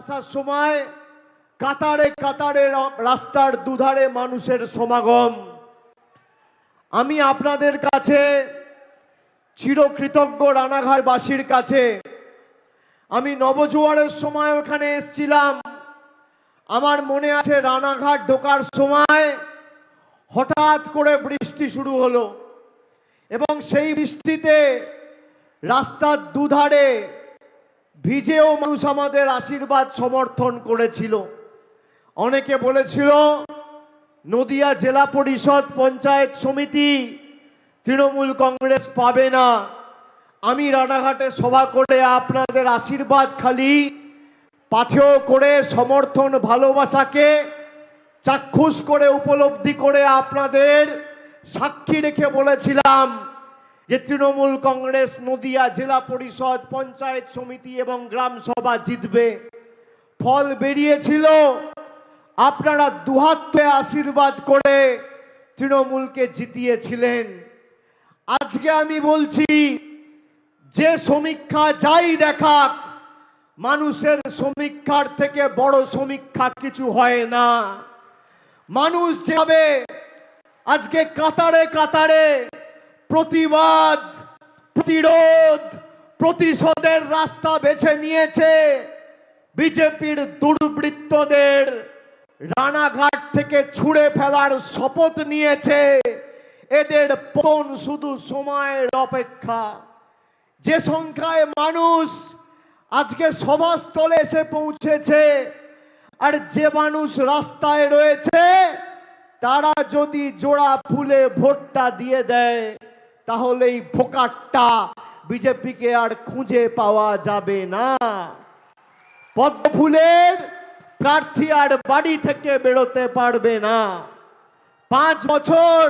আসার সময় কাতারে কাতারে রাস্তার দুধারে মানুষের সমাগম। আমি আপনাদের কাছে চিরকৃতজ্ঞ, রানাঘাটবাসীর কাছে। আমি নবজোয়ারের সময় ওখানে এসেছিলাম। আমার মনে আছে রানাঘাট ঢোকার সময় হঠাৎ করে বৃষ্টি শুরু হলো এবং সেই বৃষ্টিতে রাস্তার দুধারে ভিজেও মানুষ আমাদের আশীর্বাদ সমর্থন করেছিল। অনেকে বলেছিল নদিয়া জেলা পরিষদ পঞ্চায়েত সমিতি তৃণমূল কংগ্রেস পাবে না। আমি রানাঘাটে সভা করে আপনাদের আশীর্বাদ খালি পাথেয় করে সমর্থন ভালোবাসাকে চাক্ষুষ করে উপলব্ধি করে আপনাদের সাক্ষী রেখে বলেছিলাম যে তৃণমূল কংগ্রেস নদিয়া জেলা পরিষদ পঞ্চায়েত সমিতি এবং গ্রাম সভা জিতবে। ফল বেরিয়েছিল, আপনারা দুহাতে আশীর্বাদ করে তৃণমূলকে জিতিয়েছিলেন। আজকে আমি বলছি যে সমীক্ষা যাই দেখাক, মানুষের সমীক্ষার থেকে বড় সমীক্ষা কিছু হয় না। মানুষ যেভাবে আজকে কাতারে কাতারে প্রতিবাদ, প্রতিরোধ, প্রতিশোধের রাস্তা বেছে নিয়েছে, বিজেপির দুর্বৃত্তদের রানাঘাট থেকে ছুঁড়ে ফেলার শপথ নিয়েছে, এদের পতন শুধু সময়ের অপেক্ষা। যে সংখ্যায় মানুষ আজকে সভাস্থলে এসে পৌঁছেছে আর যে মানুষ রাস্তায় রয়েছে, তারা যদি জোড়া ফুলে ভোটটা দিয়ে দেয় তাহলে এই ভোকাটটা বিজেপিকে আর খুঁজে পাওয়া যাবে না। পদ্ম ফুলের প্রার্থী আর বাড়ি থেকে বেরোতে পারবে না। 5 বছর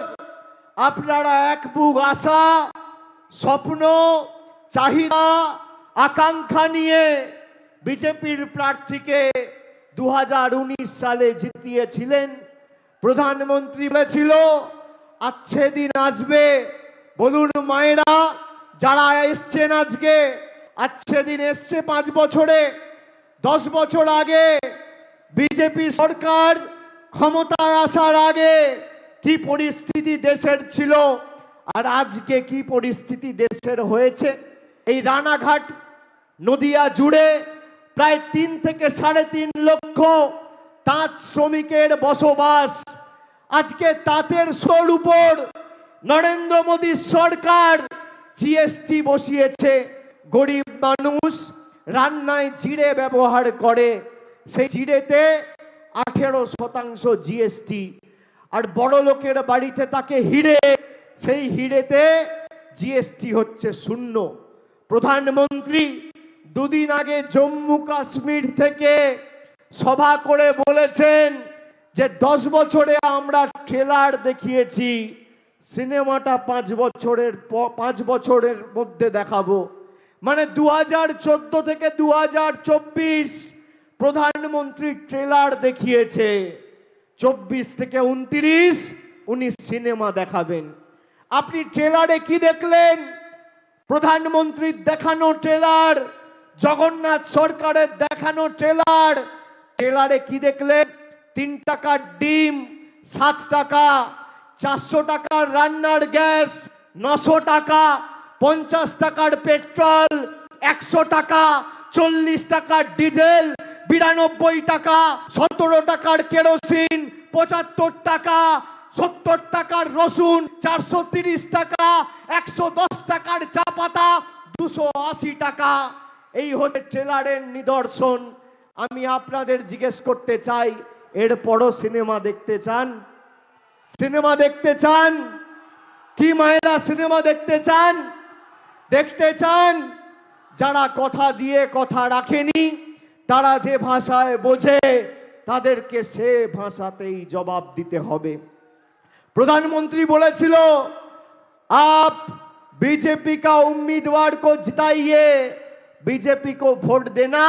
আপনারা এক বুক আশা, স্বপ্ন, চাহিদা, আকাঙ্ক্ষা নিয়ে বিজেপির প্রার্থীকে 2019 সালে জিতিয়েছিলেন। প্রধানমন্ত্রী বলেছিল আচ্ছে দিন আসবে। বলুন মায়েরা যারা এসছেন আজকে, আচ্ছে দিন এসছে 5 বছরে। 10 বছর আগে বিজেপি সরকার ক্ষমতায় আসার আগে কি পরিস্থিতি দেশের ছিল আর আজকে কি পরিস্থিতি দেশের হয়েছে। এই রানাঘাট নদিয়া জুড়ে প্রায় 3 থেকে 3.5 লক্ষ তাঁত শ্রমিকের বসবাস। আজকে তাঁতের সোর উপর নরেন্দ্র মোদী সরকার জিএসটি বসিয়েছে। গরিব মানুষ রান্নায় জিরে ব্যবহার করে, সেই জিরেতে 18% জিএসটি। আর বড় লোকের বাড়িতে তাকে হিরে, সেই হিরেতে জিএসটি হচ্ছে 0। প্রধানমন্ত্রী 2 দিন আগে জম্মু কাশ্মীর থেকে সভা করে বলেছেন যে 10 বছরে আমরা ট্রেলার দেখিয়েছি, সিনেমাটা 5 বছরের মধ্যে দেখাবো। মানে 2014 থেকে 2024 প্রধানমন্ত্রী ট্রেলার দেখিয়েছে, 24 থেকে 29 উনি সিনেমা দেখাবেন। আপনি ট্রেলারে কি দেখলেন? প্রধানমন্ত্রীর দেখানো ট্রেলার, জগন্নাথ সরকারের দেখানো ট্রেলার। ট্রেলারে কি দেখলেন? 3 টাকার ডিম 7 টাকা, 400 টাকার রান্নার গ্যাস 900 টাকা, 50 টাকার পেট্রোল, 100 টাকা, 40 টাকার ডিজেল, 92 টাকা, 17 টাকার কেরোসিন, 75 টাকা, 70 টাকার রসুন, 430 টাকা, 110 টাকার চা পাতা, 280 টাকা। এই হচ্ছে ট্রেলারের নিদর্শন। আমি আপনাদের জিজ্ঞেস করতে চাই, এরপরও সিনেমা দেখতে চান? সিনেমা দেখতে চান কি মায়েরা? সিনেমা দেখতে চান? দেখতে চান? যারা কথা দিয়ে কথা রাখেনি, তারা যে ভাষায় বোঝে তাদেরকে সে ভাষাতেই জবাব দিতে হবে। प्रधानमंत्री বলেছিল आप बीजेपी का उम्मीदवार को जिताइए, बीजेपी को वोट देना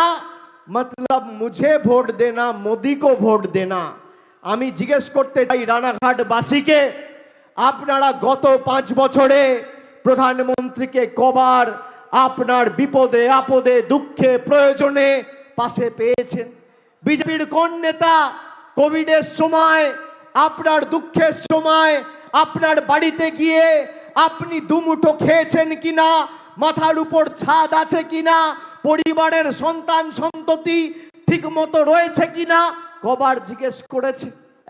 मतलब मुझे वोट देना, मोदी को वोट देना। আমি জিজ্ঞেস করতে চাই রানাঘাটবাসীকে, আপনারা গত 5 বছরে প্রধানমন্ত্রীকে কবার আপনার বিপদে আপদে দুঃখে প্রয়োজনে পাশে পেয়েছেন? বিজেপির কোন নেতা কোভিডের সময়, আপনার দুঃখের সময় আপনার বাড়িতে গিয়ে আপনি দুমুঠো খেয়েছেন কিনা, মাথার উপর ছাদ আছে কিনা, পরিবারের সন্তান সন্ততি ঠিক মতো রয়েছে কিনা কবার জিজ্ঞেস করেছে?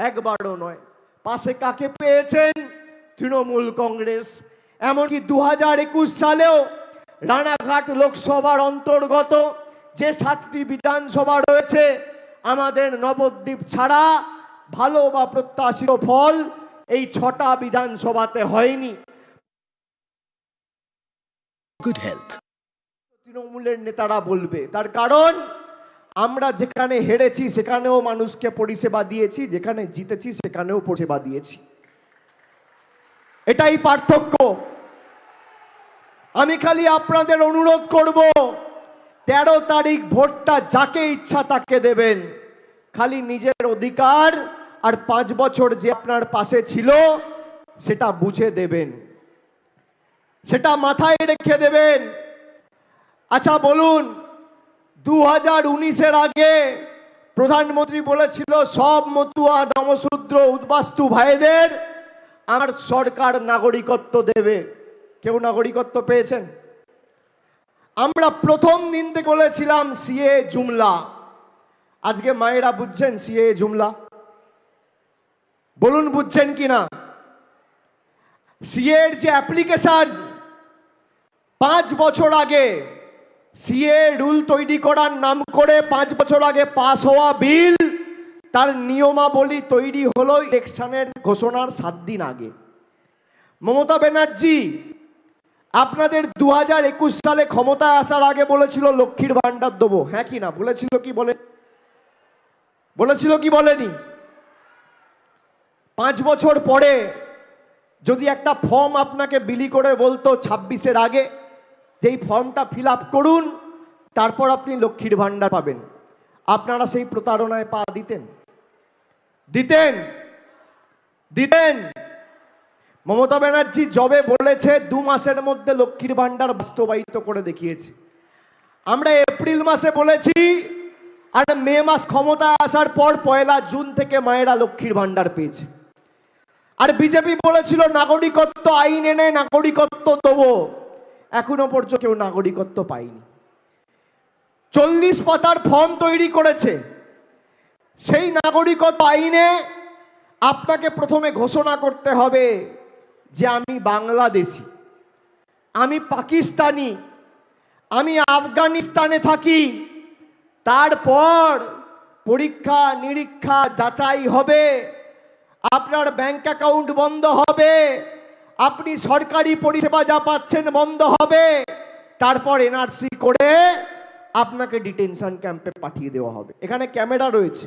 একবারও নয়। পাশে কাকে পেয়েছেন? তৃণমূল কংগ্রেস। এমনকি 2021 সালেও রানাঘাট লোকসভার অন্তর্গত যে 7টি বিধানসভা রয়েছে, আমাদের নবদ্বীপ ছাড়া ভালো বা প্রত্যাশিত ফল এই 6টা বিধানসভাতে হয়নি। গুড হেলথ তৃণমূলের নেতারা বলবে, তার কারণ আমরা যেখানে হেরেছি সেখানেও মানুষকে পরিষেবা দিয়েছি, যেখানে জিতেছি সেখানেও পরিষেবা দিয়েছি। এটাই পার্থক্য। আমি খালি আপনাদের অনুরোধ করব, 13 তারিখ ভোটটা যাকে ইচ্ছা তাকে দেবেন, খালি নিজের অধিকার আর 5 বছর যে আপনার পাশে ছিল সেটা বুঝে দেবেন, সেটা মাথায় রেখে দেবেন। আচ্ছা বলুন, 2019-এর আগে প্রধানমন্ত্রী বলেছিল সব মতুয়া নমশূদ্র উদ্বাস্তু ভাইদের আমার সরকার নাগরিকত্ব দেবে। কেউ নাগরিকত্ব পেয়েছেন? আমরা প্রথম দিন থেকে বলেছিলাম সিএ জুমলা। আজকে মায়েরা বুঝছেন সিএ জুমলা? বলুন বুঝছেন কিনা? সিএ এর যে অ্যাপ্লিকেশন 5 বছর আগে সিএ রুল তৈরি করার নাম করে 5 বছর আগে পাস হওয়া বিল, তার নিয়মাবলী তৈরি হলো ইলেকশনের ঘোষণার 7 দিন আগে। মমতা ব্যানার্জি আপনাদের 2021 সালে ক্ষমতায় আসার আগে বলেছিল লক্ষ্মীর ভান্ডার দেবো। হ্যাঁ কি না বলেছিল? কি বলে বলেছিল কি বলেনি? 5 বছর পরে যদি একটা ফর্ম আপনাকে বিলি করে বলতো 26-এর আগে যেই ফর্মটা ফিল আপ করুন, তারপর আপনি লক্ষ্মীর ভান্ডার পাবেন, আপনারা সেই প্রতারণায় পা দিতেন? দিতেন? দিতেন? মমতা ব্যানার্জি যবে বলেছে 2 মাসের মধ্যে লক্ষ্মীর ভান্ডার বাস্তবায়িত করে দেখিয়েছে। আমরা এপ্রিল মাসে বলেছি, আর মে মাস ক্ষমতায় আসার পর 1 জুন থেকে মায়েরা লক্ষ্মীর ভান্ডার পেয়েছে। আর বিজেপি বলেছিল নাগরিকত্ব আইন এনে নাগরিকত্ব দেবো, এখনো পর্যন্ত কেউ নাগরিকত্ব পায়নি। 40 পাতার ফর্ম তৈরি করেছে। সেই নাগরিকত্ব আইনে আপনাকে প্রথমে ঘোষণা করতে হবে যে আমি বাংলাদেশি, আমি পাকিস্তানি, আমি আফগানিস্তানে থাকি। তারপর পরীক্ষা নিরীক্ষা যাচাই হবে, আপনার ব্যাংক অ্যাকাউন্ট বন্ধ হবে, আপনি সরকারি পরিষেবা যা পাচ্ছেন বন্ধ হবে, তারপর এনআরসি করে আপনাকে ডিটেনশন ক্যাম্পে পাঠিয়ে দেওয়া হবে। এখানে ক্যামেরা রয়েছে।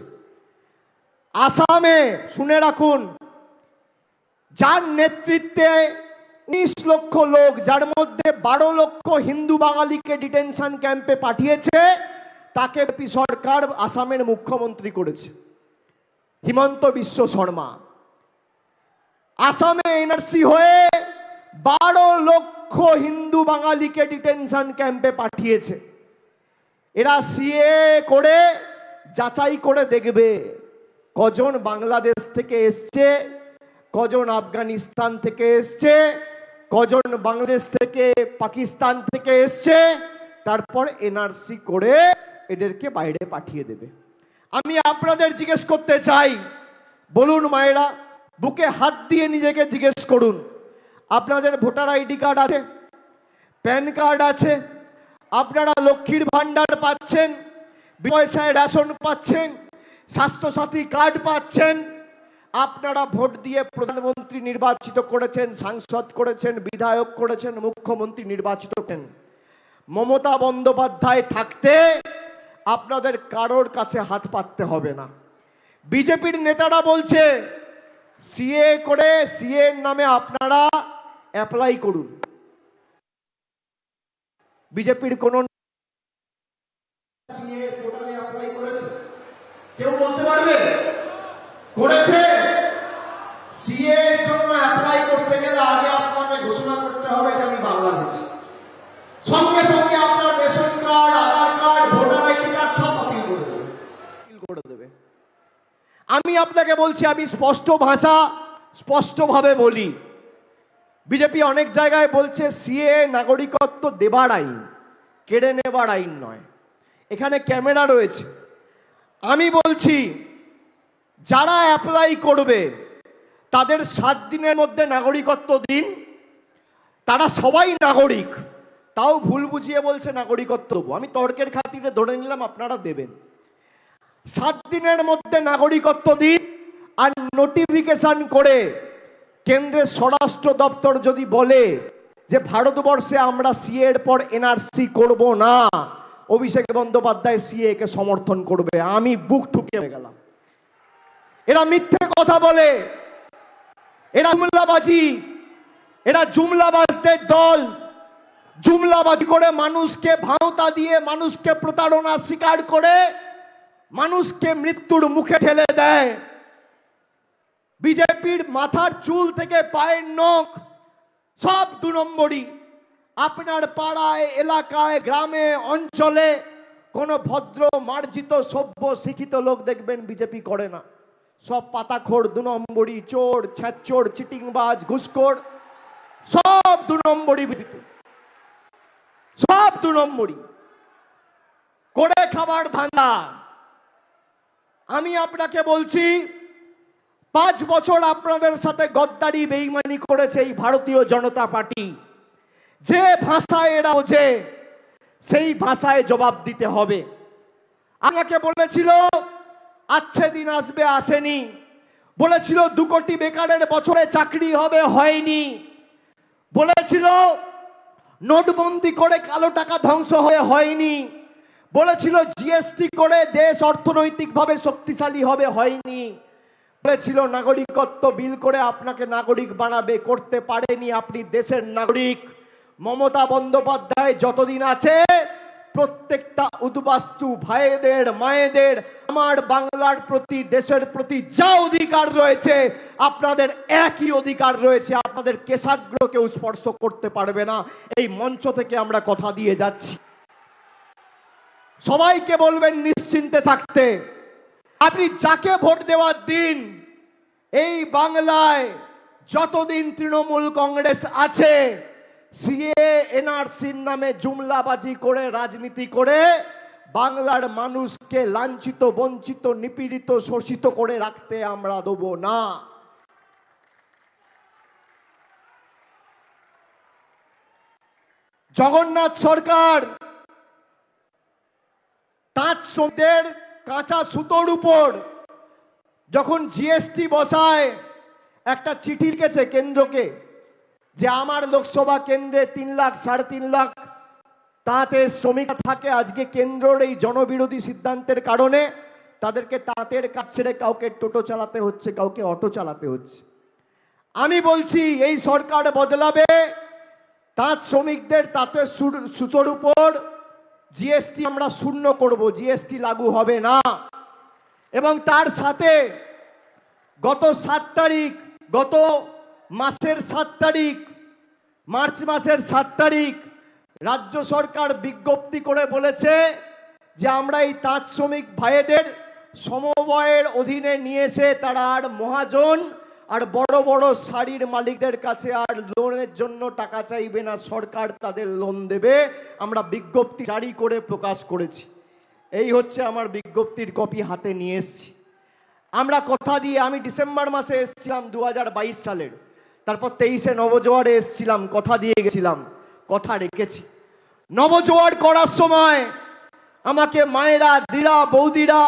আসামে শুনে রাখুন, যার নেতৃত্বে 19 লক্ষ লোক, যার মধ্যে 12 লক্ষ হিন্দু বাঙালিকে ডিটেনশন ক্যাম্পে পাঠিয়েছে, তাকে সরকার আসামের মুখ্যমন্ত্রী করেছে হিমন্ত বিশ্ব শর্মা। আসামে এনআরসি হয়ে 12 লক্ষ হিন্দু বাঙালিকে ডিটেনশন ক্যাম্পে পাঠিয়েছে। এরা সিএ করে যাচাই করে দেখবে কজন বাংলাদেশ থেকে এসছে, কজন আফগানিস্তান থেকে এসছে, কজন বাংলাদেশ থেকে পাকিস্তান থেকে এসছে, তারপর এনআরসি করে এদেরকে বাইরে পাঠিয়ে দেবে। আমি আপনাদের জিজ্ঞেস করতে চাই, বলুন মায়েরা, বুকে হাত দিয়ে নিজেকে জিজ্ঞেস করুন, আপনাদের ভোটার আইডি কার্ড আছে, প্যান কার্ড আছে, আপনারা লক্ষ্মীর ভান্ডার পাচ্ছেন, পয়সায় রেশন পাচ্ছেন, স্বাস্থ্যসাথী কার্ড পাচ্ছেন, আপনারা ভোট দিয়ে প্রধানমন্ত্রী নির্বাচিত করেছেন, সাংসদ করেছেন, বিধায়ক করেছেন, মুখ্যমন্ত্রী নির্বাচিত করেন। মমতা বন্দ্যোপাধ্যায় থাকতে আপনাদের কারোর কাছে হাত পাততে হবে না। বিজেপির নেতারা বলছে সিএ করে সিএ নামে আপনারা অ্যাপ্লাই করুন। বিজেপির কোন সিএ পোর্টালে অ্যাপ্লাই করেছে? কেউ বলতে পারবে? করেছে? সিএ এর জন্য অ্যাপ্লাই করতে গেলে আগে আপনাকে ঘোষণা করতে হবে যে আমি বাংলাদেশী। সঙ্গে সঙ্গে আপনার রেশন কার্ড, আধার কার্ড, ভোটার আইডি কার্ড সব আমি আপনাকে বলছি, আমি স্পষ্টভাবে বলি, বিজেপি অনেক জায়গায় বলছে সিএ নাগরিকত্ব দেবার আইন, কেড়ে নেবার আইন নয়। এখানে ক্যামেরা রয়েছে। আমি বলছি, যারা অ্যাপ্লাই করবে তাদের 7 দিনের মধ্যে নাগরিকত্ব দিন। তারা সবাই নাগরিক, তাও ভুল বুঝিয়ে বলছে নাগরিকত্ব দেবো। আমি তর্কের খাতিরে ধরে নিলাম আপনারা দেবেন। 7 দিনের মধ্যে নাগরিকত্ব দিন। আর নোটিফিকেশন করে কেন্দ্রের স্বরাষ্ট্র দপ্তর যদি বলে যে ভারতবর্ষে আমরা সিএ এর পর এনআরসি করব না, অভিষেক বন্দ্যোপাধ্যায় সিএ কে সমর্থন করবে, আমি বুক ঠুকে গেলাম। এরা মিথ্যে কথা বলে, এরা জুমলাবাজদের দল। জুমলাবাজি করে মানুষকে ভাঁওতা দিয়ে, মানুষকে প্রতারণা স্বীকার করে মানুষকে মৃত্যুর মুখে ঠেলে দেয়। বিজেপির মাথার চুল থেকে পায়ের নখ সব 2 নম্বরই। আপনার পাড়ায়, এলাকায়, গ্রামে, অঞ্চলে কোনো ভদ্র, মার্জিত, সভ্য, শিক্ষিত লোক দেখবেন বিজেপি করে না। সব পাতাখোর, 2 নম্বরই, চোর, ছ্যাঁচোর, চিটিংবাজ, ঘুষখোর, সব 2 নম্বরই। সব 2 নম্বরই করে খাবার ধান্দা। আমি আপনাকে বলছি, 5 বছর আপনাদের সাথে গদ্দারি, বেঈমানি করেছে এই ভারতীয় জনতা পার্টি। যে ভাষায় এরা বোঝে সেই ভাষায় জবাব দিতে হবে। আমাকে বলেছিল আচ্ছে দিন আসবে, আসেনি। বলেছিল 2 কোটি বেকারের বছরে চাকরি হবে, হয়নি। বলেছিল নোটবন্দি করে কালো টাকা ধ্বংস হয়নি। বলেছিল জিএসটি করে দেশ অর্থনৈতিকভাবে শক্তিশালী হবে, হয়নি। বলেছিল নাগরিকত্ব বিল করে আপনাকে নাগরিক বানাবে, করতে পারেনি। আপনি দেশের নাগরিক। মমতা বন্দ্যোপাধ্যায় যতদিন আছে, প্রত্যেকটা উদ্বাস্তু ভাইদের, মায়েদের, আমার বাংলার প্রতি, দেশের প্রতি যা অধিকার রয়েছে, আপনাদের একই অধিকার রয়েছে। আপনাদের কেশাগ্র কেউ স্পর্শ করতে পারবে না। এই মঞ্চ থেকে আমরা কথা দিয়ে যাচ্ছি। সবাইকে বলবেন নিশ্চিন্তে থাকতে। আপনি যাকে ভোট দেওয়ার দিন, এই বাংলায় যতদিন তৃণমূল কংগ্রেস আছে, সিএ এনআরসির নামে জুমলাবাজি করে, রাজনীতি করে বাংলার মানুষকে লাঞ্ছিত, বঞ্চিত, নিপীড়িত, শোষিত করে রাখতে আমরা দেব না। জগন্নাথ সরকার তাঁত শ্রমিকদের কাঁচা সুতোর উপর যখন জিএসটি বসায়, একটা চিঠি লিখেছে কেন্দ্রকে যে আমার লোকসভা কেন্দ্রে 3 লাখ, 3.5 লাখ তাঁতের শ্রমিক থাকে। আজকে কেন্দ্রের এই জনবিরোধী সিদ্ধান্তের কারণে তাদেরকে তাঁতের কাজ ছেড়ে কাউকে টোটো চালাতে হচ্ছে, কাউকে অটো চালাতে হচ্ছে। আমি বলছি এই সরকার বদলাবে, তাঁত শ্রমিকদের তাঁতের সুতোর উপর জিএসটি আমরা শূন্য করব, জিএসটি লাগু হবে না। এবং তার সাথে গত 7 তারিখ, গত মাসের 7 তারিখ, মার্চ মাসের 7 তারিখ রাজ্য সরকার বিজ্ঞপ্তি করে বলেছে যে আমরা এই তাঁত শ্রমিক ভাইদের সমবায়ের অধীনে নিয়ে এসে তারা আর মহাজন আর বড় বড় শাড়ির মালিকদের কাছে আর লোনের জন্য টাকা চাইবে না, সরকার তাদের লোন দেবে। আমরা বিজ্ঞপ্তি জারি করে প্রকাশ করেছি। এই হচ্ছে আমার বিজ্ঞপ্তির কপি, হাতে নিয়ে এসেছি। আমরা কথা দিয়ে, আমি ডিসেম্বর মাসে এসেছিলাম 2022 সালের, তারপর 23-এ নবজোয়ারে এসেছিলাম, কথা দিয়ে গেছিলাম, কথা রেখেছি। নবজোয়ার করার সময় আমাকে মায়েরা, দিরা, বৌদিরা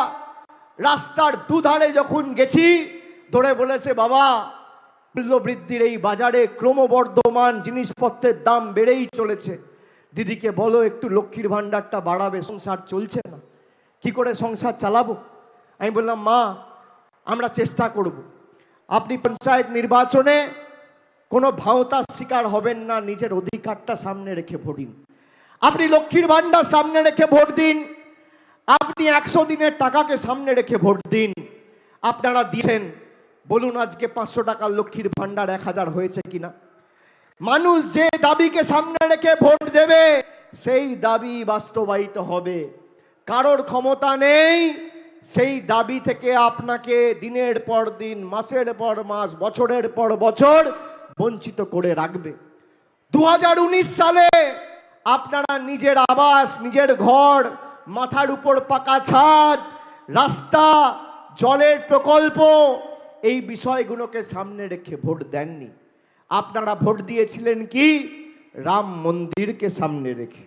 রাস্তার দুধারে যখন গেছি ধরে বলেছে, বাবা মূল্যবৃদ্ধির এই বাজারে ক্রমবর্ধমান জিনিসপত্রের দাম বেড়েই চলেছে, দিদিকে বলো একটু লক্ষ্মীর ভান্ডারটা বাড়াবে, সংসার চলছে না, কি করে সংসার চালাবো। আমি বললাম, মা আমরা চেষ্টা করব। আপনি পঞ্চায়েত নির্বাচনে কোনো ভাওতার শিকার হবেন না, নিজের অধিকারটা সামনে রেখে ভোট দিন। আপনি লক্ষ্মীর ভান্ডার সামনে রেখে ভোট দিন, আপনি 100 দিনের টাকাকে সামনে রেখে ভোট দিন। আপনারা দিয়েছেন, বলুন আজকে 500 টাকার লক্ষ্মীর ভান্ডার 1000 হয়েছে কিনা। মানুষ যে দাবিকে সামনে রেখে ভোট দেবে সেই দাবি বাস্তবায়িত হবে। কারোর ক্ষমতা নেই সেই দাবি থেকে আপনাকে দিনের পর দিন, মাসের পর মাস, বছরের পর বছর বঞ্চিত করে রাখবে। 2019 সালে আপনারা নিজের আবাস, নিজের ঘর, মাথার উপর পাকা ছাদ, রাস্তা, জলের প্রকল্প, এই বিষয়গুলোকে সামনে রেখে ভোট দেননি। আপনারা ভোট দিয়েছিলেন কি? রাম মন্দিরকে সামনে রেখে।